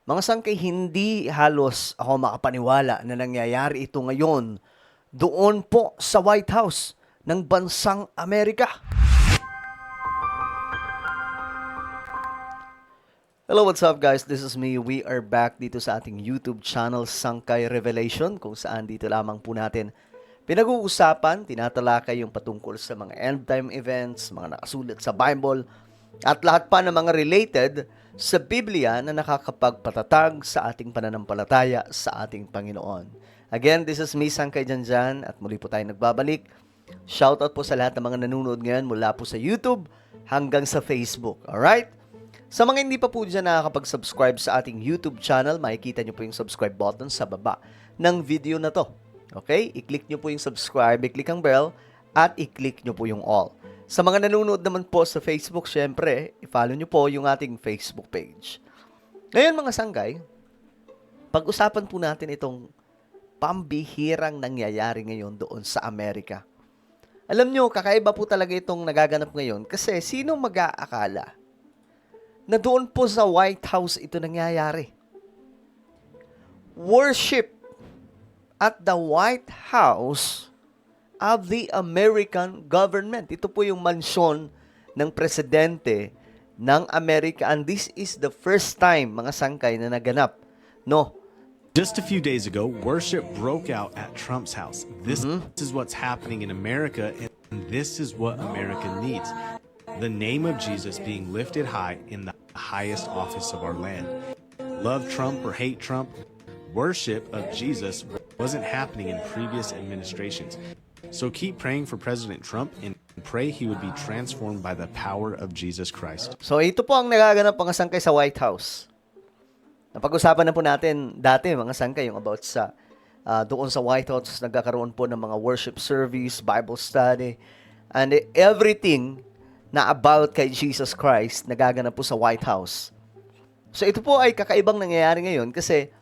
Mga sangkay, hindi halos ako makapaniwala na nangyayari ito ngayon doon po sa White House ng bansang Amerika. Hello, what's up guys? This is me. We are back dito sa ating YouTube channel, Sangkay Revelation, kung saan dito lamang po natin pinag-uusapan, tinatalakay yung patungkol sa mga end-time events, mga nakasulat sa Bible, at lahat pa ng mga related sa Biblia na nakakapagpatatag sa ating pananampalataya sa ating Panginoon. Again, this is me, Sangkay Janjan, at muli po tayo nagbabalik. Shoutout po sa lahat ng mga nanonood ngayon mula po sa YouTube hanggang sa Facebook. Alright? Sa mga hindi pa po dyan nakakapag-subscribe sa ating YouTube channel, makikita nyo po yung subscribe button sa baba ng video na to. Okay? I-click nyo po yung subscribe, i-click ang bell, at i-click nyo po yung all. Sa mga nanonood naman po sa Facebook, syempre, i-follow nyo po yung ating Facebook page. Ngayon mga sanggay, pag-usapan po natin itong pambihirang nangyayari ngayon doon sa Amerika. Alam nyo, kakaiba po talaga itong nagaganap ngayon kasi sino mag-aakala na doon po sa White House ito nangyayari? Worship at the White House of the American government. Ito po yung mansyon ng presidente ng Amerika, and this is the first time, mga sangkay, na naganap. No. Just a few days ago, worship broke out at Trump's house. This is what's happening in America, and this is what America needs. The name of Jesus being lifted high in the highest office of our land. Love Trump or hate Trump, worship of Jesus wasn't happening in previous administrations. So keep praying for President Trump and pray he would be transformed by the power of Jesus Christ. So ito po ang nagaganap, mga sangkay, sa White House. Napag-usapan na po natin dati, mga sangkay, yung about sa doon sa White House, nagkakaroon po ng mga worship service, Bible study, and everything na about kay Jesus Christ nagaganap po sa White House. So ito po ay kakaibang nangyayari ngayon kasi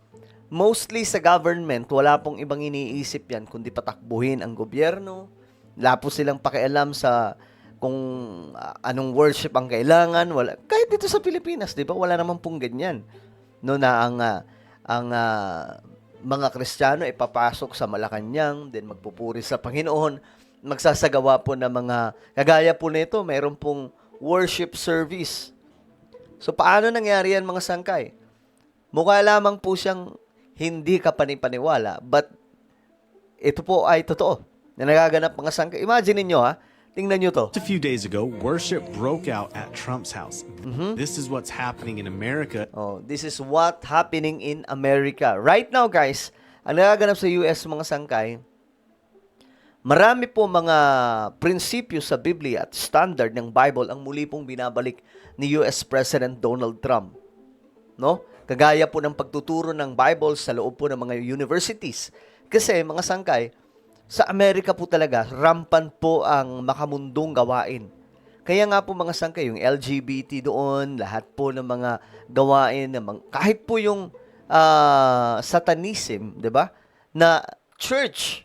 mostly sa government, wala pong ibang iniisip yan kundi patakbuhin ang gobyerno. Wala po silang pakialam sa kung anong worship ang kailangan. Wala. Kahit dito sa Pilipinas, di ba? Wala naman pong ganyan. No, na ang mga Kristiyano ay papasok sa Malacanang, then magpupuri sa Panginoon, magsasagawa po ng mga, kagaya po nito, mayroon pong worship service. So, paano nangyari yan, mga sangkay? Mukha lamang po siyang hindi ka panipaniwala, but ito po ay totoo na nagaganap, mga sangkay. Imagine niyo tingnan niyo to. Just a few days ago, worship broke out at Trump's house. This is what's happening in America. Oh, this is what happening in America. Right now, guys, ang nagaganap sa US, mga sangkay, marami po mga prinsipyo sa Biblia at standard ng Bible ang muli pong binabalik ni US President Donald Trump. No? Kagaya po ng pagtuturo ng Bible sa loob po ng mga universities. Kasi, mga sangkay, sa Amerika po talaga, rampant po ang makamundong gawain. Kaya nga po, mga sangkay, yung LGBT doon, lahat po ng mga gawain, kahit po yung satanism, di ba? Na church,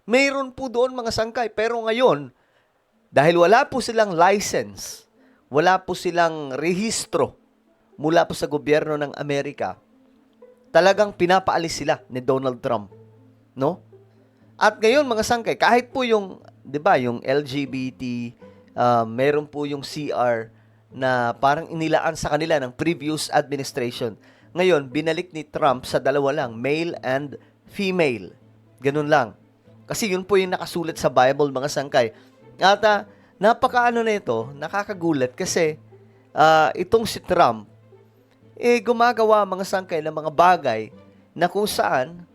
mayroon po doon, mga sangkay. Pero ngayon, dahil wala po silang license, wala po silang rehistro mula po sa gobyerno ng Amerika, talagang pinapaalis sila ni Donald Trump. No? At ngayon, mga sangkay, kahit po yung, di ba, yung LGBT, mayroon po yung CR na parang inilaan sa kanila ng previous administration. Ngayon, binalik ni Trump sa dalawa lang, male and female. Ganun lang. Kasi yun po yung nakasulat sa Bible, mga sangkay. At napakaano na ito, nakakagulat kasi itong si Trump, gumagawa, mga sangkay, ng mga bagay na kung saan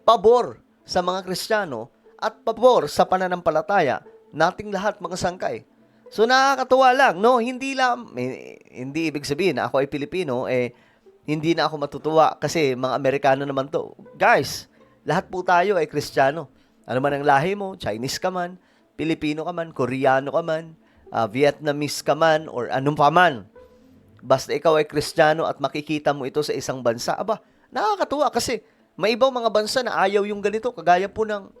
pabor sa mga Kristiyano at pabor sa pananampalataya nating lahat, mga sangkay. So nakakatuwa lang, no? Hindi ibig sabihin na ako ay Pilipino, hindi na ako matutuwa kasi mga Amerikano naman to. Guys, lahat po tayo ay Kristiyano. Ano man ang lahi mo, Chinese ka man, Pilipino ka man, Koreano ka man, Vietnamese ka man, or anong pa man. Basta ikaw ay Kristiyano at makikita mo ito sa isang bansa, aba, nakakatuwa kasi may ibang mga bansa na ayaw yung ganito, kagaya po ng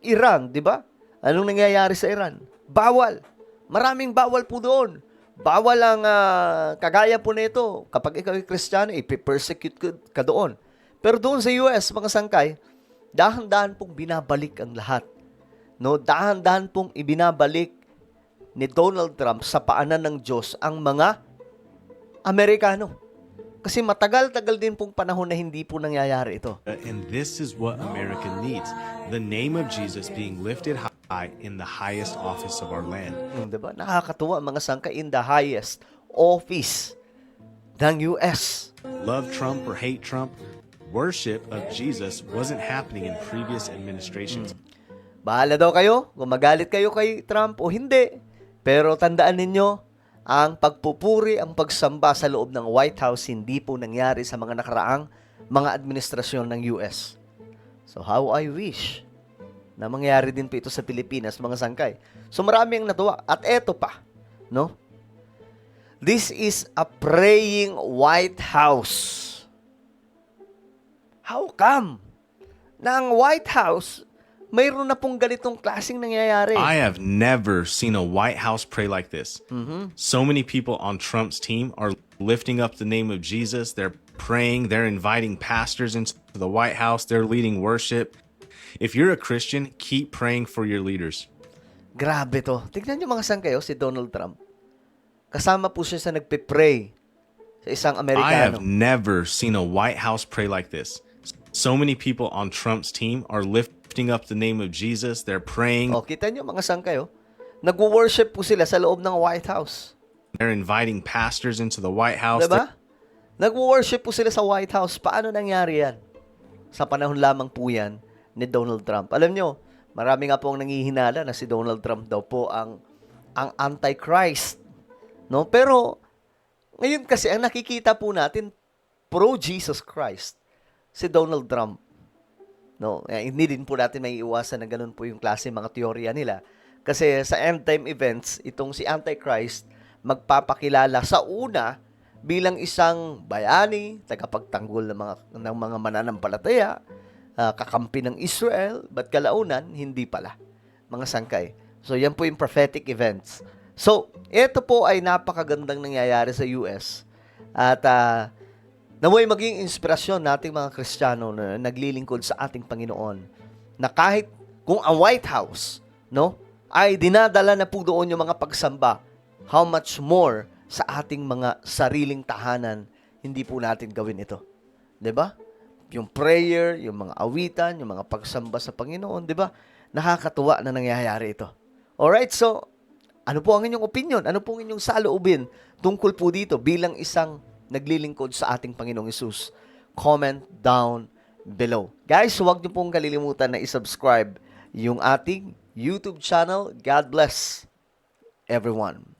Iran, di ba? Anong nangyayari sa Iran? Bawal. Maraming bawal po doon. Bawal ang kagaya po nito. Kapag ikaw ay Kristiyano, ipi-persecute ka doon. Pero doon sa US, mga sangkay, dahan-dahan pong binabalik ang lahat. No, dahan-dahan pong ibinabalik ni Donald Trump sa paanan ng Diyos ang mga Amerikano. Kasi matagal-tagal din pong panahon na hindi po nangyayari ito. And this is what America needs. The name of Jesus being lifted high in the highest office of our land. Diba? Nakakatuwa mga sangkay, in the highest office ng US. Love Trump or hate Trump, worship of Jesus wasn't happening in previous administrations. Bahala daw kayo kung magalit kayo kay Trump o hindi. Pero tandaan ninyo, ang pagpupuri, ang pagsamba sa loob ng White House hindi po nangyari sa mga nakaraang mga administrasyon ng US. So how I wish na mangyari din po ito sa Pilipinas, mga sangkay. So marami ang natuwa. At eto pa, no? This is a praying White House. How come na ang White House mayroon na pong ganitong klaseng nangyayari? I have never seen a White House pray like this. So many people on Trump's team are lifting up the name of Jesus. They're praying. They're inviting pastors into the White House. They're leading worship. If you're a Christian, keep praying for your leaders. Grabe to. Tignan nyo mga sangkayo, si Donald Trump. Kasama po siya sa nagpe-pray sa isang I have Amerikano. never seen a White House pray like this. So many people on Trump's team are lifting up the name of Jesus. They're praying. O, kita nyo mga sangkayo, nag-worship po sila sa loob ng White House. They're inviting pastors into the White House. Diba? Nag-worship po sila sa White House. Paano nangyari yan? Sa panahon lamang po yan ni Donald Trump. Alam nyo, marami nga po ang nangihinala na si Donald Trump daw po ang Antichrist. No? Pero, ngayon kasi, ang nakikita po natin, pro-Jesus Christ, si Donald Trump. No, hindi din po natin may iwasan na ganun po yung klase mga teorya nila. Kasi sa end time events, itong si Antichrist magpapakilala sa una bilang isang bayani, tagapagtanggol ng mga mananampalataya, kakampi ng Israel, but kalaunan, hindi pala. Mga sangkay. So, yan po yung prophetic events. So, ito po ay napakagandang nangyayari sa US. At, naway maging inspirasyon nating mga Kristiyano na naglilingkod sa ating Panginoon na kahit kung ang White House, no, ay dinadala na po doon yung mga pagsamba, how much more sa ating mga sariling tahanan, hindi po natin gawin ito. 'Di ba? Yung prayer, yung mga awitan, yung mga pagsamba sa Panginoon, 'di ba? Nakakatuwa na nangyayari ito. Alright, so ano po ang inyong opinion? Ano po ang inyong saloobin tungkol po dito bilang isang naglilingkod sa ating Panginoong Hesus? Comment down below. Guys, huwag niyo pong kalilimutan na i-subscribe yung ating YouTube channel. God bless everyone.